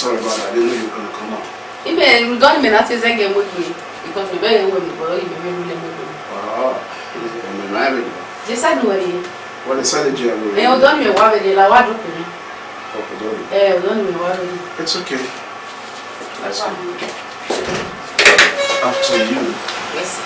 sorry about that. I didn't know you were going to come out. Even don't mean that is again with me because we very well but you very well. Oh, I'm married. Just I know you. What decided you ever? Eh, don't me worry la wa do me. Okay, don't. Don't me worry. It's okay. That's good. After you. Yes.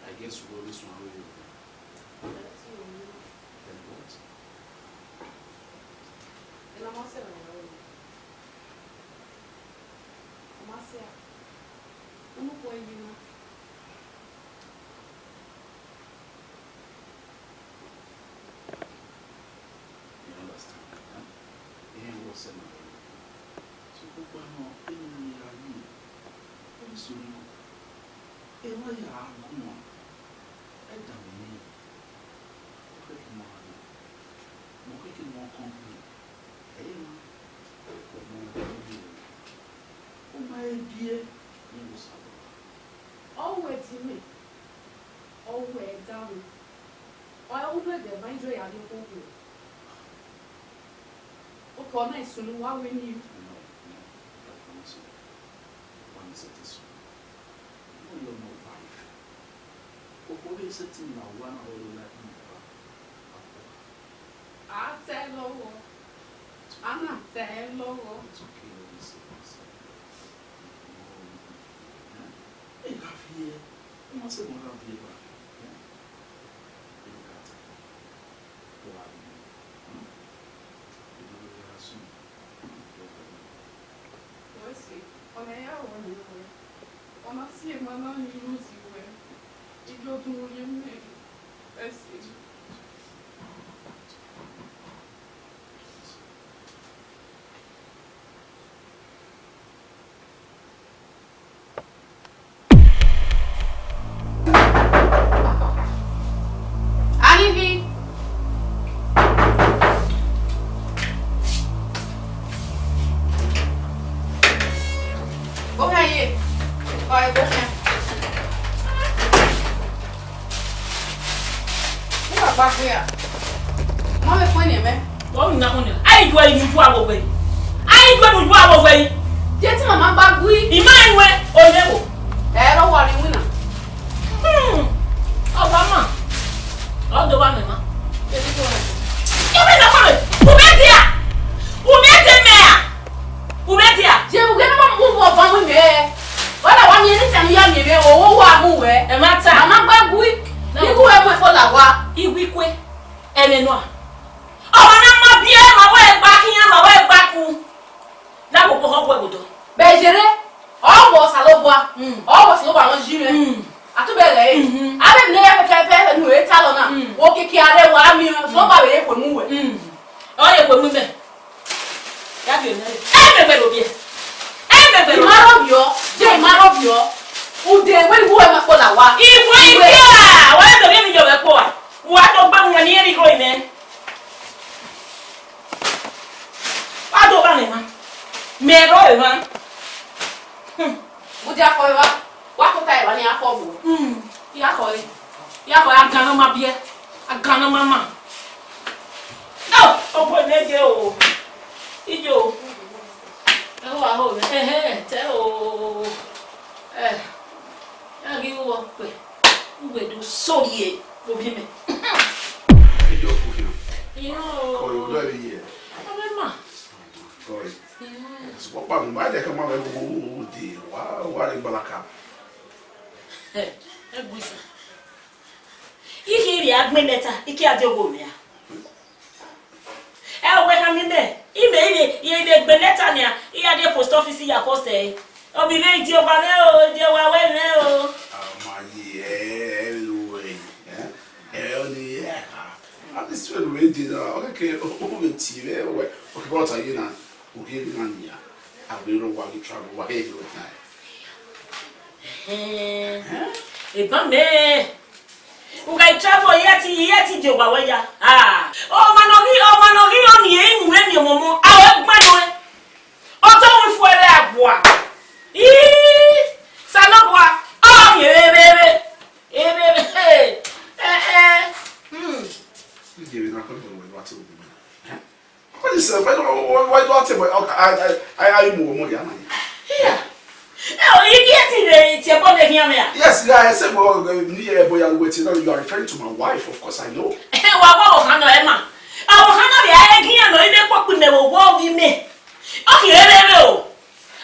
I guess we'll go this one with you. And I'm also you understand? Huh? And what's the matter? So, sitting now 1 hour I said low. I'm not saying low. It's okay. Hey, have here. You must have one have here. Jeti mama bagui. Imanwe oyewo. Ero wari wina. Obama. Odo wa mema. Jeti ko. Ebe na kwame. Ubetia. Ubetemea. Ubetia. Je ugena ma mu bo ba mu me. Wala wa mi ni tan ya mi me owo wa mu we. E mata. Mama bagui. Iku e mo fo la wa. Igwikwe. Ene no. Owa na ma bie ma wa egba kiyan ma wa egba ku. Na mo ko ho gbodo. Bejere. Owo salobwa. Owo salobwa won jire. Atubele. Abe mi le fe nu e ta lo na. O kiki are wa mi so ba we ko mu we. O ye ko mu me. Ya bi na. E me lo bi. E me lo. Marobio, je marobio. Ude we ni wo ma ko la wa. Iwe ikia. Wa do bi mi jo be ko wa. Wa do ba mu ni eri ko ine. Wa do ba ni ma. Me ro e ma. Budi akọ wa. Wa ko ta iwa ni akọ bu. Ya ko e. Ya ko agana ma bie. Agana mama. No, o bo ne je o. Ijo. E wa ho be. Te o. Ya gi wo pe. Ugbe do so ye. Bo bi me. Ijo ku kina. Yo. Ko yo do ye. Mama. Sorry. What about my deck? I'm going to do what in Balaka. Eguisa. Iki ri agmeneta, iki ajogo mi a. E we kan mi be. Ime ye de gbeneta ni a, iya de post office ya post e. Obi le ti o ba le o, je wa we le o. My anyway. Only at this one we did okay, over TV. Okay, what are you now? Okay, Nanya. I will know why you travel away with time. E ba me. Uga travel yeti je wa we ya. Ah. O manogi o ni e nwe mi momo. Awe gba no e. O to wi fu ere agboa. Salobwa. Oh, baby. You give it not going to what to do. What is why do I tell I move more? Yeah. Oh, you get it. It's about the here. Yes, I said, well, near boy, I'm waiting. You are referring to my wife, of course, I know. Well, Hannah, Emma. Our Hannah, the idea, no, they walk with never walk with me. Okay, baby.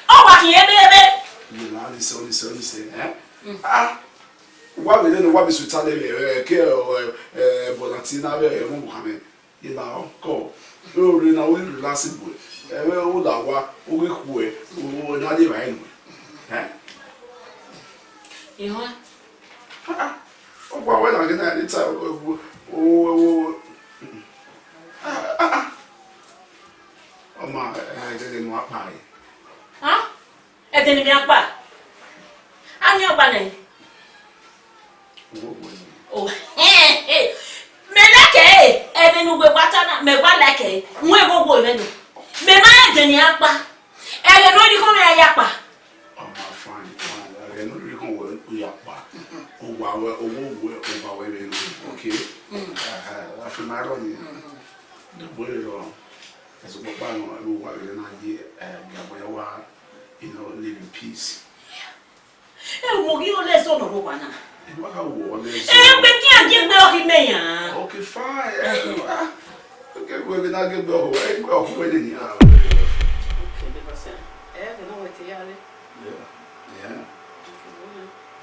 Oh, baby. You know, this only say, ah, what we don't know what is with Tale, Bonatina, Mohammed, you know, go. Oh, you know, we'll last it with. Oh, that what we quit, oh, not even. You know, oh, when I get at it, oh, my, I didn't want pie. Huh? I didn't be a bar. I'm your bunny. Oh, hey, Melake, and then we watch me one like a we'll go in. Me my Deniapa, and I know you come here, Yapa. Oh, my fine, I know you come with Yapa. Oh, wow, okay. I feel my own. The word on as a bang on an idea, you know, live in peace. And will you less on a woman? Okay, fine. Okay, we're not going to go away. Well, wedding. Yeah.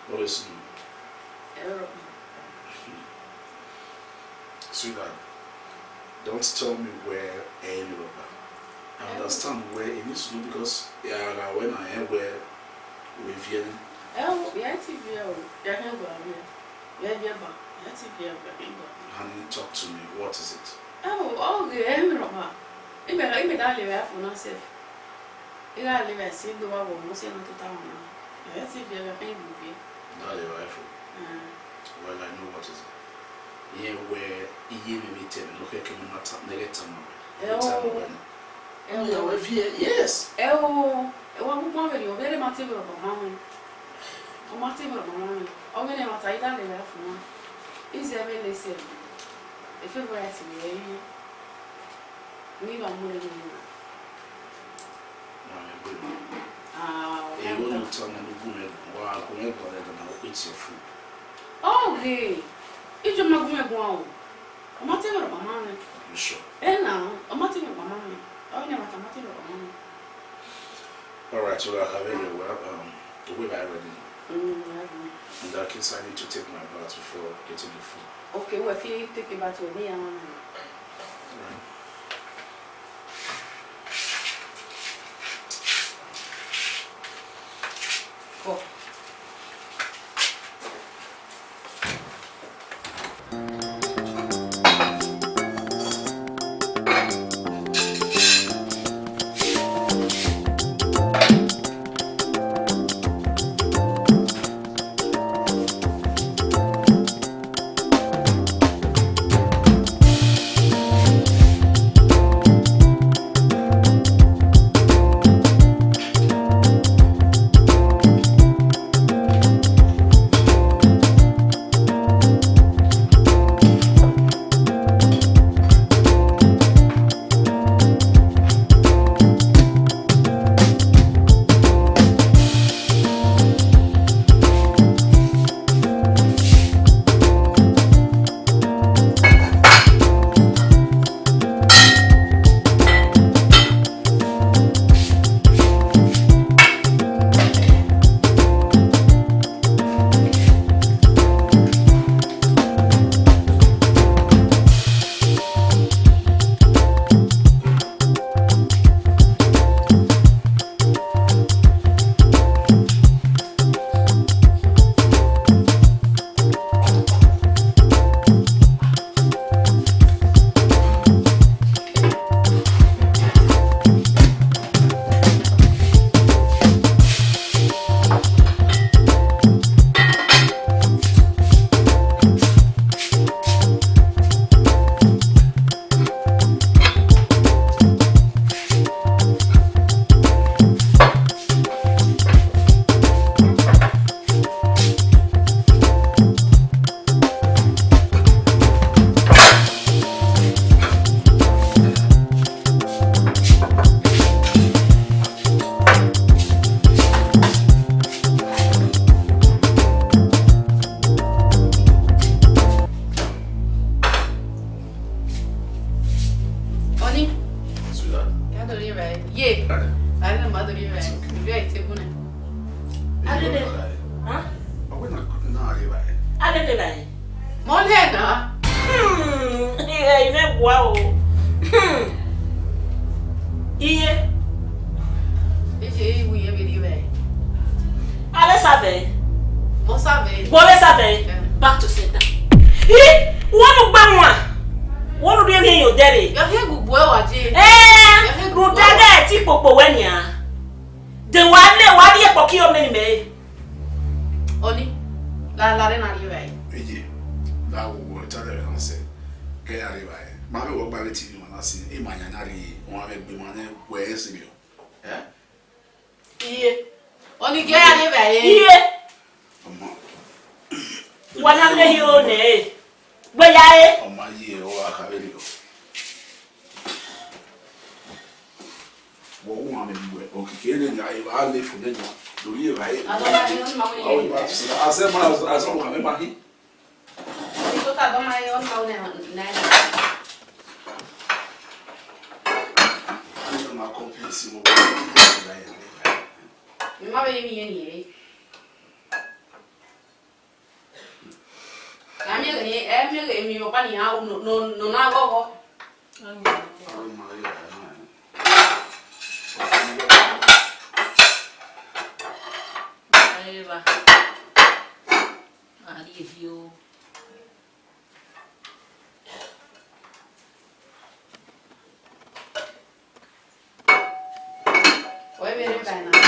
What is sweetheart, don't tell me where any rubber. I understand where it needs to be because when I am where we're feeling. Oh, yeah, TV. Honey, talk to me. What is it? Oh, the end rubber. I may not live for myself. You gotta live a single one, almost in the town. Let's see if you have a baby. Well, I know what is it. Yeah, where you meet him, look at him, not negative. Yes. Oh, one woman, you're very material of a woman. O material of a woman. Oh, when I'm tired, I live for one. Is there any listen? If you were to me, we don't want to do You want to tell me why I'm going to it's your food. Oh, hey. It's your mother. I'm not telling Mama. You sure? And now, I'm not telling Mama. Oh, never, I'm not telling Mama. All right, so I have anywhere. The way I ready. In that case, I need to take my bath before getting the food. Okay, well, if you take a bath with me, I'm Go. Back to center. One of what do you mean your daddy? Your hair good boy, Rutaga, Tipo, when ya. The one what you pocket your many Only La Larena, you right. That will tell them and say, Gary, my work by the TV when I see Imanari, one of the money where is you? Yeah. Only Gary, yeah. One of the hero, nay. Where I on my year or I have it. Okay, I live for them. Do you right? I said, I saw my money. I got my own house now. I don't know, completely. You might be any. I'm making your bunny out, no, now go. I leave you. Where will you buy now?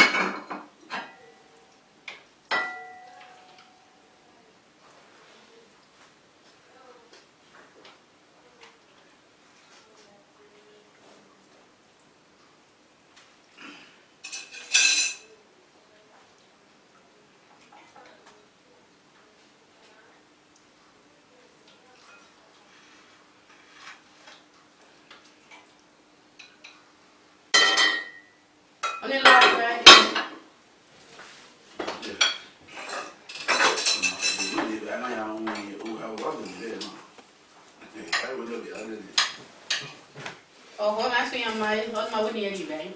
Oh, what I say on my winning anyway.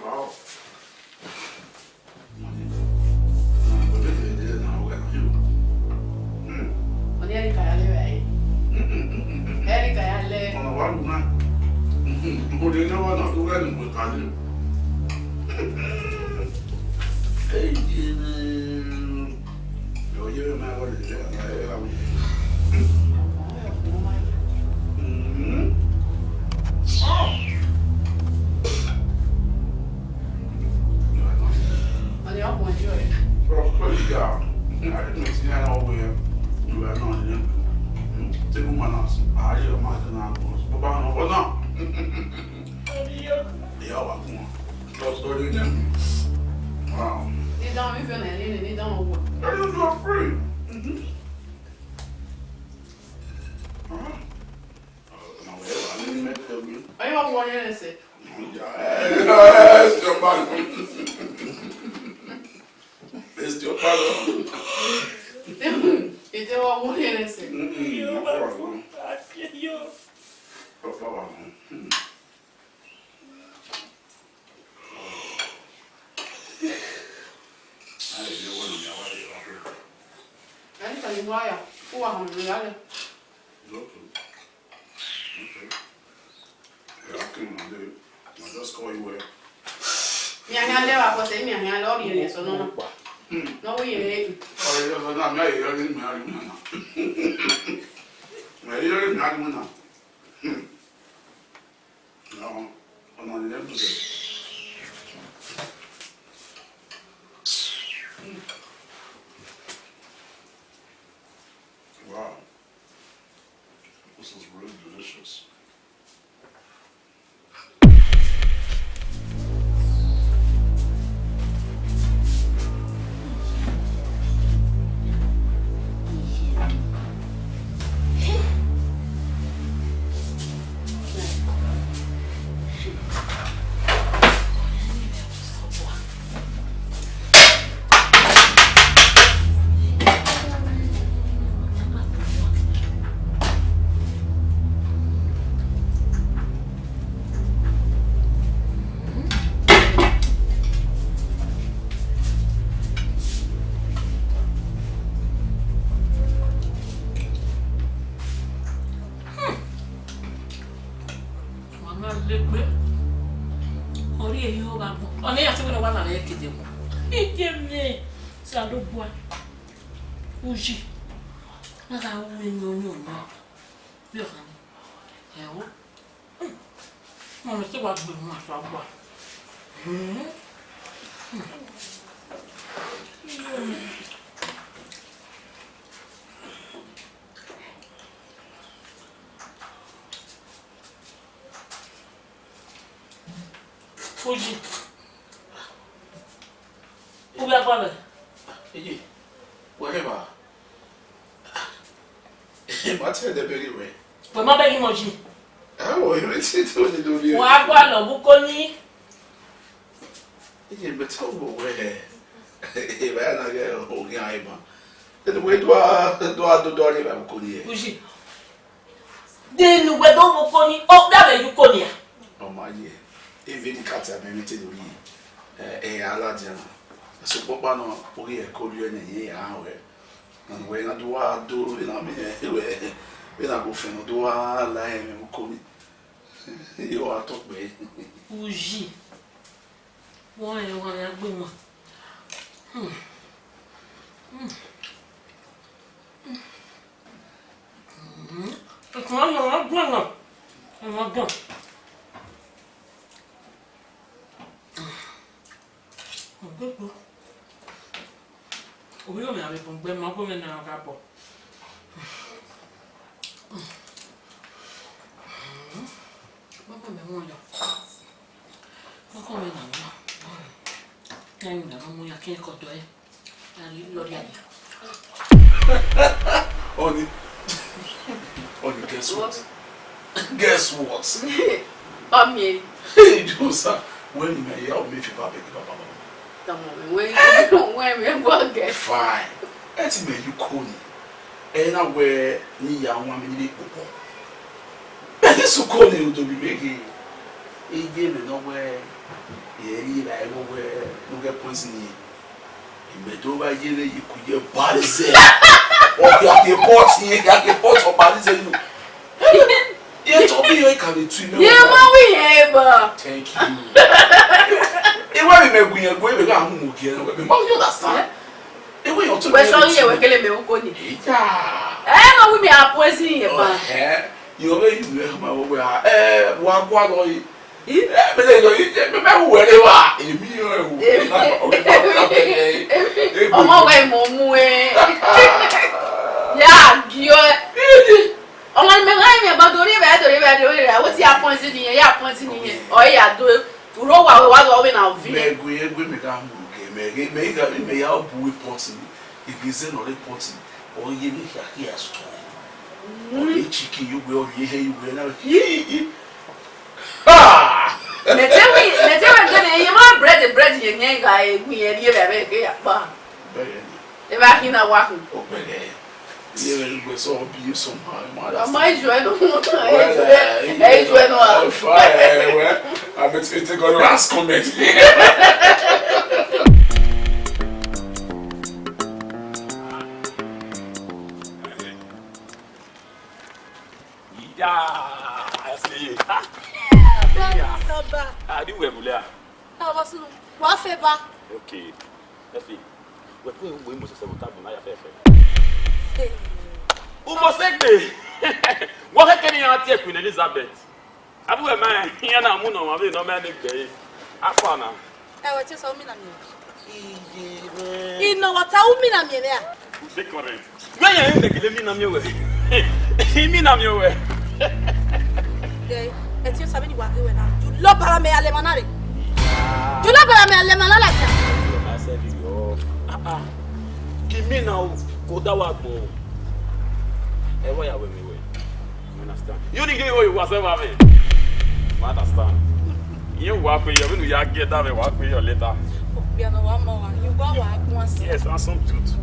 Wow. On Erika, Erika, on a one man. Who didn't know what to run with I do. Hey, you're my what is it? on the up one joy. Well, close down. I didn't see that all where you are not in. Take one else. I hear my animals. But I know what not. Yeah, I'm going. Close to them. Wow. They don't even and they don't work. You are free. I want one and say. It's your partner. It's your partner. It's all one and say. Wire. Who are you? Okay. Yeah, I can do it. I'll just call you where. Yeah, I never was saying, I love you, so no. No, we ain't. Oh, you're not married. You're getting married now. Well, you're getting married now. No, I'm not in them today. Wow. This is really delicious. Uji, I got one no now. Look, honey. Mama, see what we want for what? Uji, who be a brother? Hey, whatever. What's the baby way? But my baby moji. Oh, it's only do you. Wa gba lo bukoni. Hey, but tell me where. Hey, where na get o gi aiba. The way do live bukoni. Uji. De nu we do bukoni. O da be bukoni ya. Oh my ye. Even kata me meet do yi. Alaja. So papa no o ye ko ri ene ye ya we. And when I do, you know, when I go for no do, I lie and come. You are talk me. Uji. Why you want to go? It's not going. I'm not going. Good. We don't have a bomb, my woman now got bought. What come in one? What come in now? I'm not can't go to it. And you look at Only, guess what? Guess what? Me. Hey, Josa, when you may help me if you papa. When we work, Fine. That's me, you call me. ena we ni ya nwa me ni popo be so ko ni do bi mege eje me no we ye ri la e we no get points ni me do ba je le ikuje balize o ya ke pot ni ya ke pot o balize you ye to be you can to me ye ma we eba thank you e wa me meguye go e be ga hu mo ki no me ma you understand e we you to we so ye we kele me uko ni ma we me apoisi ye ba you be you ma we wa kwa lo yi me le yo me wo re wa emi o o mo we mo mu ya gio on me ngai me ba dori be wo ti apoisi ni ye ya apoisi ni ye o ya do uro wa we na ovi me gu me ka mu ke me ya bu report ni igize no report o ye ni ya sto o ye chicken you go ye he you na Metewe gane ye ma bread ye nyenga egu ye rie bebe ke ya pa. E ba hina wa ku. O bele. Ye le go so bi so ma da. Ma ijo no. E ijo no a. Fire. I bet it go last comment. I see you. Ah, do we mulher? Ah, você não. Vai febar. Ok. Assim. O que o você se botar na fé. O você que. Você que nem a tia Queen Elizabeth. Abu é mãe, ia na mundo, uma vez não me aniquei. Afana. É, eu tinha só na minha. E não, até na minha, né? É correto. Vem ainda que ele na minha ué. E na minha ué. Eu tinha sabido igual que eu era. Tu não para me alemanare. Tu não para me alemanare. I said you. Give me now. Go that way go. Eh, why are we me? You understand? You need to go whatever me. You understand? You walk with you when you get that walk with you later. You know one more. You go walk once. Yes, and some truth.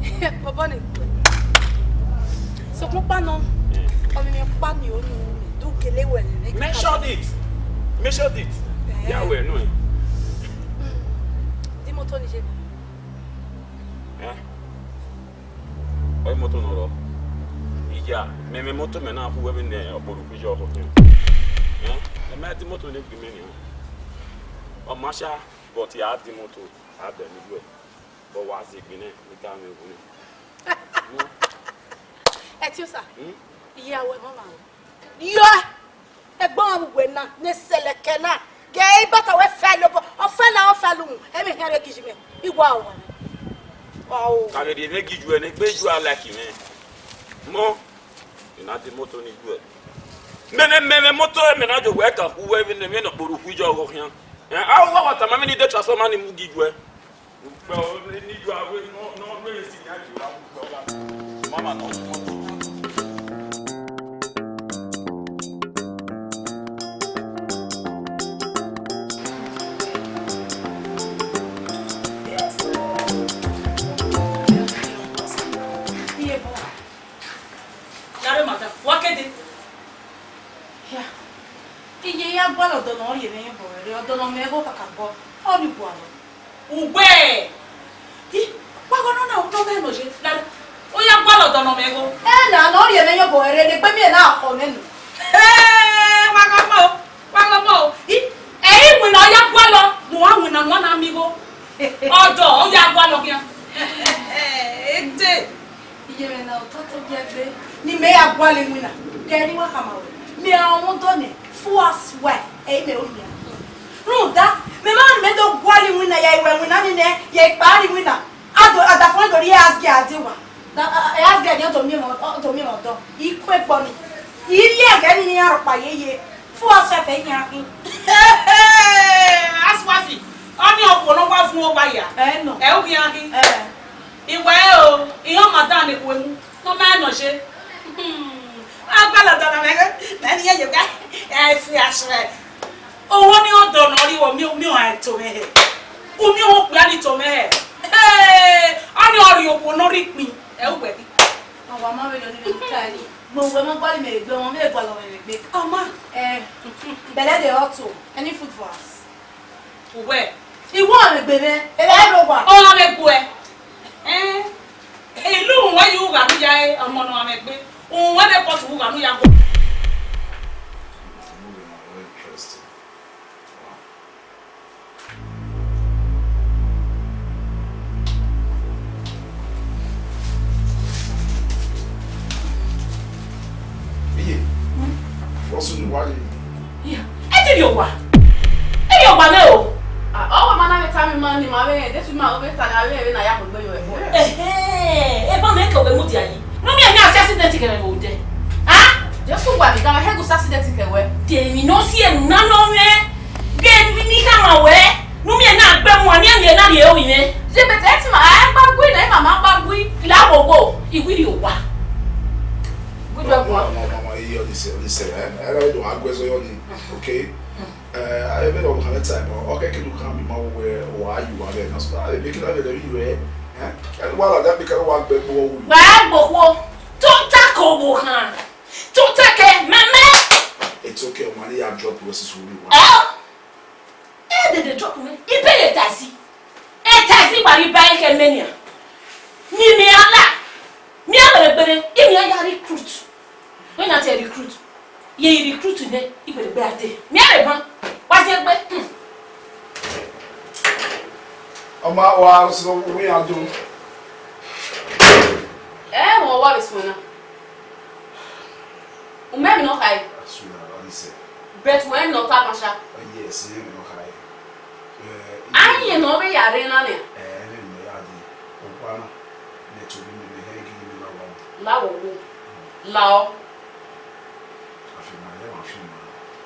Papa ne. So papa non. On me pas ni on. Mention it. Mention it. Yeah, we know. Dis-moi ton Niger. Hein? Ouais, moto non là. Il y a, mais mes motos maintenant pour venir pour le plusieurs fois. Hein? Mais dis moto n'est plus maintenant. On marche, but il y a des motos à des niveaux. Bon, voici Benin, le cas me voulait. Et tu ça? Il y a ouais maman. Yo! E bon wena ne selekena. Ge bata we felo. O felo. E me here kijime. Igwa wa. Wow. Quand les mecs qui jouent, les jouent à la qui mais. Mon, il n'a des motos ni jouer. Mais motos maintenant je vois quand vous avez venu dans pour fouiller au rien. Ah ouais ouais, t'as même dit de transformer ni mugi jouer. Ni jouer non le signal tu vas. Maman non. Agora o dono ia nem embora, o dono me vou para cá, olha o boalo. O bué! E agora não é nojento. Olha agora o dono me vou. Não ia nem embora, ele depois me dá a fome. Wagamo. E aí, when olha agora, não há um amigo. Olha agora aqui. Ete. E eu não tô bem. Ni me agora ele muina. Quero uma cama. Me amo done. Force way. Ei meu dia. Ruda. Me mano me do guali muina ya iwe muina ni ne. Ya ipari muina. Ada fone do ri asgi adiwa. Da asgi adi o mi mo do. Ikwe gbonu. Ile aga ni aropa yeye. Force fe yan kin. Aswafi. Oni opono wa fun o ya. No. E o yan kin. Iwe o, iyan madan ni ko mu. No ma no se. Agbala dona mega. Na ni ye ga. E fi asre. Owo ni o dona ri wo mi o ha to me. O mi o pe ani to me. Ani ori opono ri pin. E o gbe bi. Àwọn máa ń lọ nínú káàrí. Gbogbo ọmọ gbọ́dọ̀ mi gbé wọn lè gbọ́ lọ́wọ́ rẹ̀ gbé. Ọmọ bẹ̀lẹ́ de ọ̀tọ̀ any food for us. Where? Ìwọ ọ̀rẹ́ gbé mi. Ẹ̀rẹ́ ló wà. Ó wà mẹ́gbọ́ ẹ. Ìlú wọn yóò wà ní ya ọmọ náà mẹ́gbẹ́. Òun wọ́n dẹ̀ pọ̀ tó wà ní ya gbọ́. What's in the water? Yeah. Ẹ ti wà mẹ́ o. Ọwọ́ máa náà ta mi máa ní màá wẹ̀yẹ̀ dẹ́tù máa wẹ̀ ta ní awé ẹ̀rẹ́ náà yà kò gbé yọ ẹ̀fọ́. Ẹ bá mi kẹ̀wé mú di ayé. Nú mi ẹ̀ ní àṣẹ accident kẹrẹ̀ wò jẹ́. Jésù wà ní dáná Eghosasere accident kẹwẹ́. Tèmi náà sí ẹ̀ nánà rẹ̀. Bẹ́ẹ̀ ní ká máa wẹ̀. Nú mi ẹ̀ náà gbẹ́ mu àní ẹ̀mí ẹ̀ náà yẹ̀ òyìn rẹ̀. Ṣé bẹ̀tẹ̀ ẹ ti máa ẹ gbá gbé náà ẹ màmá gbá gbé. Láwòwò ìwírí ò wà. Gbọ́dọ̀ ẹ̀gbọ́n. Mama, you listen. I don't know how to go okay? I don't know how to time. Okay, can you come my way or are you are there? So I make it out of you. And while that because one bit more. Báàgbò tó tako wò hàn. Tó take mẹ́mẹ́. It's okay, money I drop versus who you Did drop me? Ibe ye tasi. Tasi bari bai ke menia. Ni mi ala. Mi abere imi ya recruit. When I say recruit, ye recruit ne ibere be ate. Mi are ban. Wa se gbe. Oma wa so we are do. Mo wa bisuna. O me no kai. Sweet, I say. Bet when no ta pasha. Yes, you know high. Aye no be yare na ne. No yadi. Opa na to be me he give me na one. Lawo. Lao.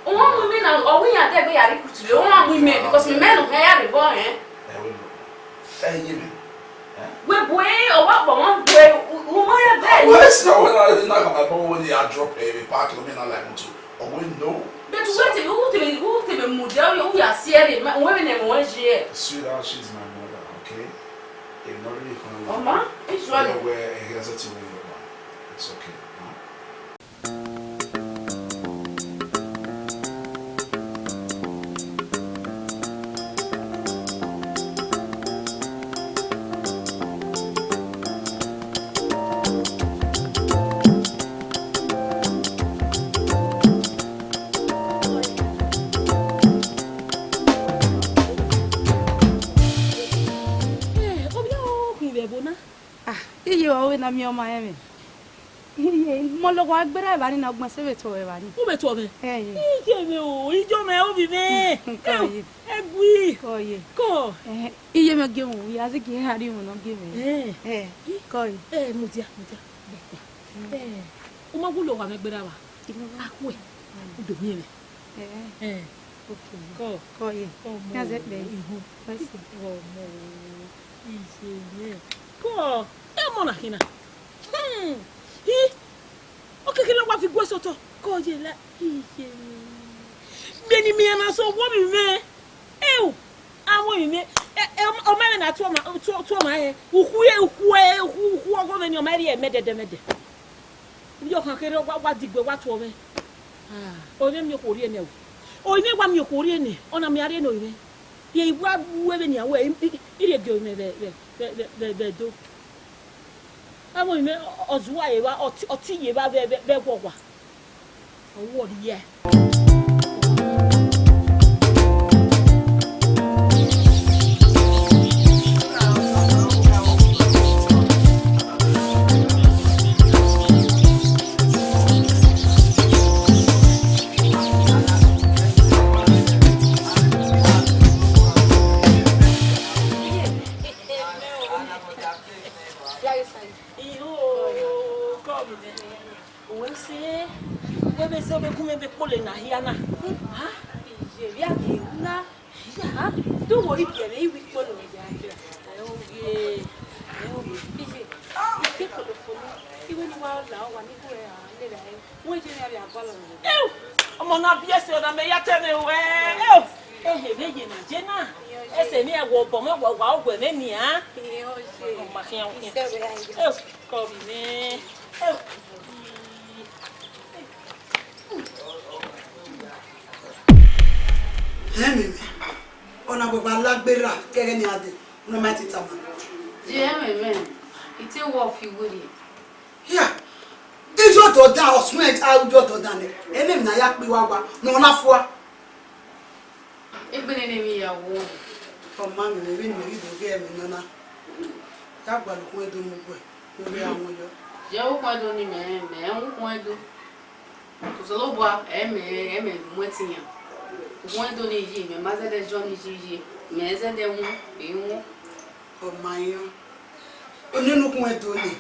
One women and or we are there be yare kutu. One women because me men no yare bo we boy or what one boy who are there. Well, it's not when I not going when you drop a park of men like to. Or we know. But who to model you are seeing women and one year. Sweetheart, she's my mother, okay? If not really fun. Mama, it's right. Where he has a team. It's okay. Na mi ọmọ ẹ mi iye mo lo wa gbere ba ni na ogbon se beto e ba ni O beto me. Ije me o, ijo me o bi me. Egui. Koye. Ko. Iye me ge won ya se ki hari won no ge me. Koye. Mo dia. O ma gulo wa me gbere wa. Akwe. O do mi me. Okay. Ko. Koye. Ya se be. Wasi. Ije me. Ko. Mona hina. Okay, can I fi gwe soto? Ko je la ije. Beni mi na so wo mi me. Awon mi me. O me na to ma he. Uhu ogo me ni o ma ri e mede. Yo kan kere wa digbe wa to me. O ne mi ko ri ene o. O ne wa mi ko ri ene. Ona mi are no ire. Ye iwa buwe be ni awo ire ge o me be do. Àwọn ìmẹ́ ọ̀zùwà yẹ̀wà ọtí yẹ̀wà bẹ́ẹ̀ wọ̀wà ọwọ́ rí yẹ. Don't worry, Pierre, we follow me. Even while now, when you go where you are following. Ọmọ na bi ese na me ya teme we. Veje na jena. Ese mi e wo bo mo wa ogwe me ni a. Ma fian. Ko bi me. gbera kege ni ade no ma tita ma Je amen. Ite wo fi wori. ya ijo to da osmet a ujo to da ne enem na ya pe wa gba no na fua Egbene ne mi yawo. o ma mi me ri do ge mi na ya gba lu ko edo mu gbe lórí àwọn yo Je wo kwa do ni me wo kwa do. To so lo bua me mo tiyan. Wo do ni yi me ma ze de jo ni yi me ze de wu ewu. o ma yo oninu kun edo ni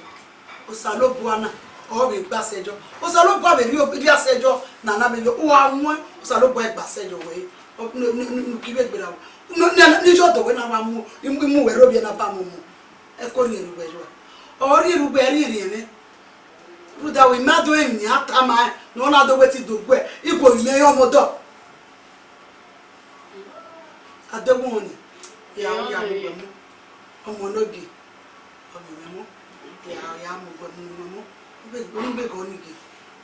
o sa lo bua na o be gba sejo o sa lo bua be ri asejo na na be yo o awon o sa lo bua e gba sejo we no ki be gbera no ni jo to we na wa mu mu we ro bi na ba mu e ko ni ru be jo o ri ru be ri ne ruda we ma do em ni atama no na do weti do gbe ipo ime yo modo adegun ni ya gbe mu omo nogi omo memo ya mo gbe mu memo be go ni ge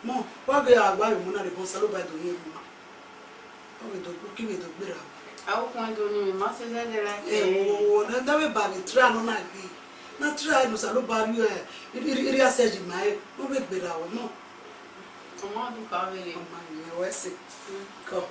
mo wa ge agba yo mo na re bon salo ba do yin ma o be do ki be do gbera Awo kwa do ni me ma se ze de la. o na da we ba ni tra no na ge na tra no salo ba ri ri aseji mai o be gbera o mo Comment du ka vele? o ma ni we se ko